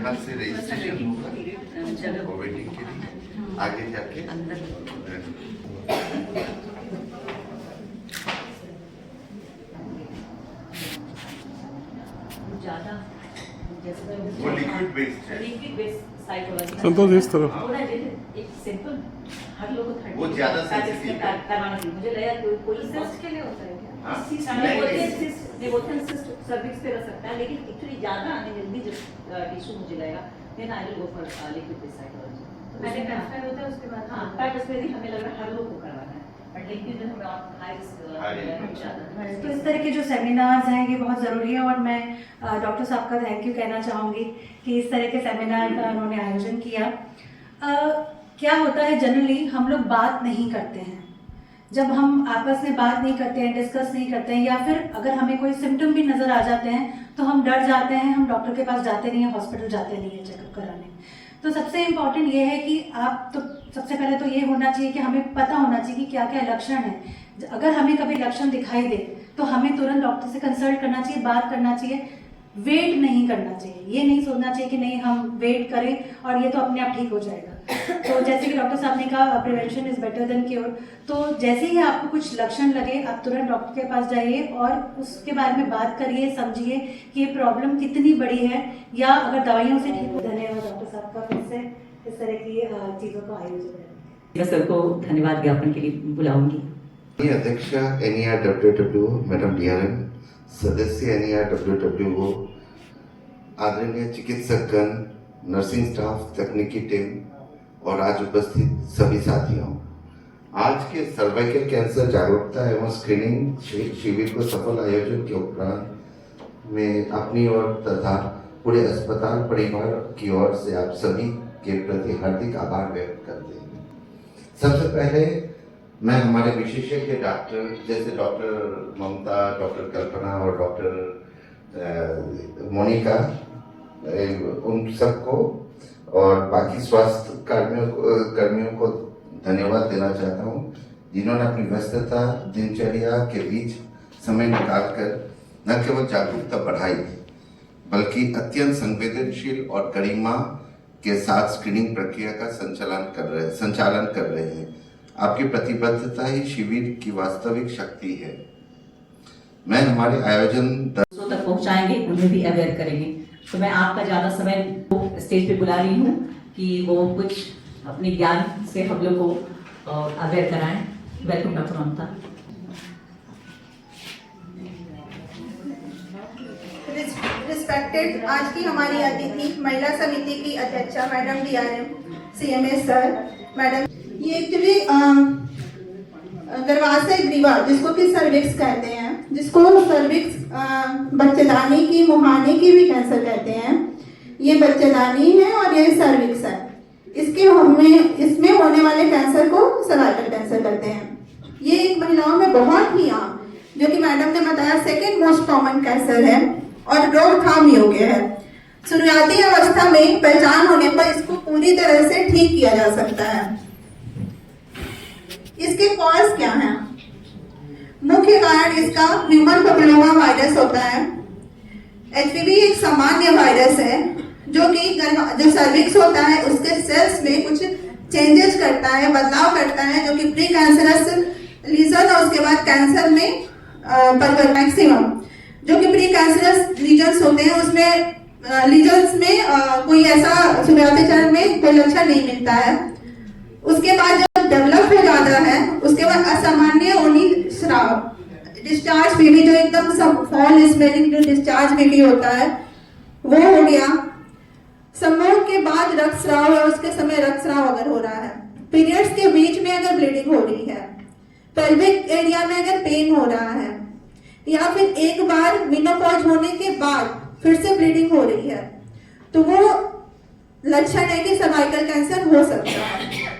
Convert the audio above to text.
यहाँ से रजिस्ट्रेशन होगा और वेटिंग के लिए आगे जाके वो लिक्विड बेस्ड है। संतोष इस तरफ एक सिंपल हर लोग को वो ज्यादा सेंसिटिव है। करवाना चाहिए। मुझे लगा कि कोई सिस्ट के लिए होता है क्या? हाँ? सिस्ट सर्विक्स पे रह सकता है, लेकिन एक्चुअली ज्यादा आने जल्दी जो टिश्यू मुझे लगेगा then I will go for liquid based psychology. पहले ट्रांसफर होता है उसके बाद हां पैट स्पेरी हमें लग रहा है हर लोग को करवाना है, बट लिक्विड में हमें और हाई रिस्क ज्यादा। तो इस तरह के जो सेमिनार्स हैं ये बहुत ज़रूरी है और मैं डॉक्टर साहब का थैंक यू कहना चाहूँगी कि इस तरह के सेमिनार का उन्होंने आयोजन किया। क्या होता है जनरली हम लोग बात नहीं करते हैं, जब हम आपस में बात नहीं करते हैं, डिस्कस नहीं करते हैं, या फिर अगर हमें कोई सिम्टम भी नज़र आ जाते हैं तो हम डर जाते हैं, हम डॉक्टर के पास जाते नहीं हैं, हॉस्पिटल जाते नहीं हैं चेकअप कराने। तो सबसे इम्पॉर्टेंट ये है कि आप तो सबसे पहले तो ये होना चाहिए कि हमें पता होना चाहिए कि क्या क्या लक्षण है। अगर हमें कभी लक्षण दिखाई दे तो हमें तुरंत डॉक्टर से कंसल्ट करना चाहिए, बात करना चाहिए, वेट नहीं करना चाहिए। ये नहीं सोचना चाहिए कि नहीं हम वेट करें और ये तो अपने आप ठीक हो जाएगा। तो जैसे कि डॉक्टर साहब ने कहा prevention is better than cure, तो जैसे ही आपको कुछ लक्षण लगे आप तुरंत डॉक्टर के पास जाइए और उसके बारे में बात करिए, समझिए कि ये प्रॉब्लम कितनी बड़ी है, या अगर दवाइयों से ठीक हो। धन्यवाद डॉक्टर साहब का फिर से इस तरह की चीज़ों का आयोजन करने। मैं सबको धन्यवाद ज्ञापन के लिए बुलाऊंगी। अध्यक्ष NERWWO मैडम DRM, सदस्य NERWWO, आदरणीय चिकित्सकगण, नर्सिंग स्टाफ, तकनीकी टीम और आज उपस्थित सभी साथियों, आज के सर्वाइकल कैंसर जागरूकता एवं स्क्रीनिंग शिविर को सफल आयोजन के उपरांत में अपनी ओर तथा पूरे अस्पताल परिवार की ओर से आप सभी के प्रति हार्दिक आभार व्यक्त करते हैं। सबसे पहले मैं हमारे विशेषज्ञ डॉक्टर जैसे डॉक्टर ममता, डॉक्टर कल्पना और डॉक्टर मोनिका, उन सबको और बाकी स्वास्थ्य कर्मियों को धन्यवाद देना चाहता हूँ, जिन्होंने अपनी व्यस्तता दिनचर्या के बीच समय निकालकर न केवल जागरूकता बढ़ाई बल्कि अत्यंत संवेदनशील और गरिमा के साथ स्क्रीनिंग प्रक्रिया का संचालन कर रहे हैं। आपकी प्रतिबद्धता ही शिविर की वास्तविक शक्ति है। मैं हमारे आयोजन तक पहुंचाएंगे, उन्हें भी अवेयर करेंगे। तो मैं आपका ज़्यादा समय स्टेज पे बुला रही हूँ कि वो कुछ अपने ज्ञान से हम लोग को अवेयर कराएं। वेलकम डॉक्टर ममता। रिस्पेक्टेड आज की हमारी अतिथि महिला समिति की अध्यक्षा madam DRM CMS sir, madam ये एक्चुअली गर्भाशय ग्रीवा जिसको कि सर्विक्स कहते हैं, जिसको सर्विक्स बच्चेदानी की, मुहाने की भी कैंसर कहते हैं। ये बच्चेदानी है और ये सर्विक्स है। इसमें होने वाले कैंसर को सर्वाइकल कैंसर कहते हैं। ये एक महिलाओं में बहुत ही आम, जो कि मैडम ने बताया सेकेंड मोस्ट कॉमन कैंसर है और रोकथाम योग्य है। शुरुआती अवस्था में पहचान होने पर इसको पूरी तरह से ठीक किया जा सकता है। इसके कॉज क्या हैं? मुख्य कारण इसका ह्यूमन पैपिलोमा वायरस होता है। HPV एक सामान्य वायरस है जो कि जो सर्विक्स होता है उसके सेल्स में कुछ चेंजेस करता है, बदलाव करता है, जो कि प्री कैंसरस लीजन और उसके बाद कैंसर में परिवर्तन मैक्सिमम जो कि प्री कैंसरस लीजन्स होते हैं, उसमें लीजन्स में कोई ऐसा शुरुआती चरण में कोई लक्षण नहीं मिलता है। उसके बाद जब डेवलप हो जाता है उसके बाद असामान्य योनि स्राव, डिस्चार्ज बीवी जो एकदम सब फॉल स्मेलिंग जो डिस्चार्ज बीवी होता है वो हो गया। संभोग के बाद रक्तस्राव या उसके समय रक्तस्राव अगर हो रहा है, पीरियड्स के बीच में अगर ब्लीडिंग हो रही है, पेल्विक एरिया में अगर पेन हो रहा है, या फिर एक बार मेनोपॉज होने के बाद फिर से ब्लीडिंग हो रही है, तो वो लक्षण है कि सर्वाइकल कैंसर हो सकता है।